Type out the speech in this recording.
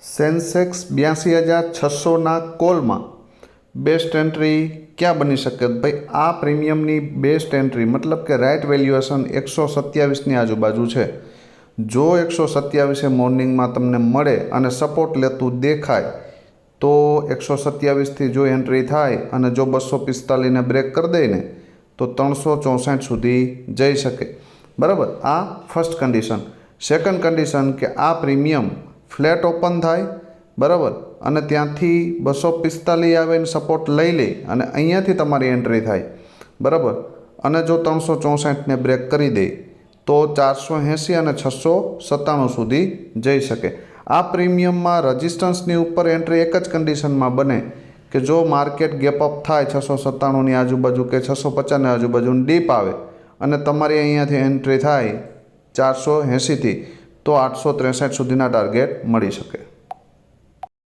Sensex 82,600ના કોલમાં best entry ક્યાં બની શકે? ભાઈ આ પ્રીમિયમની બેસ્ટ એન્ટ્રી મતલબ કે રાઇટ વેલ્યુએશન 127ની આજુબાજુ છે. જો 127 મોર્નિંગમાં તમને મળે અને સપોર્ટ લેતું દેખાય તો 127થી જો એન્ટ્રી થાય અને જો 245ને બ્રેક કરી દે ને તો 364 સુધી જઈ શકે. બરાબર, આ ફર્સ્ટ કન્ડિશન. સેકન્ડ કન્ડિશન કે આ પ્રીમિયમ ફ્લેટ ઓપન થાય, બરાબર, અને ત્યાંથી 245 આવે ને સપોર્ટ લઈ લે અને અહીંયાથી તમારી એન્ટ્રી થાય, બરાબર, અને જો 364ને બ્રેક કરી દે તો 480 અને 697 સુધી જઈ શકે. આ પ્રીમિયમમાં રજિસ્ટન્સની ઉપર એન્ટ્રી એક જ કન્ડિશનમાં બને કે જો માર્કેટ ગેપ અપ થાય 697ની આજુબાજુ કે 650ની આજુબાજુની ડીપ આવે અને તમારી અહીંયાથી એન્ટ્રી થાય 480થી તો 863 સુધીના ટાર્ગેટ મળી શકે.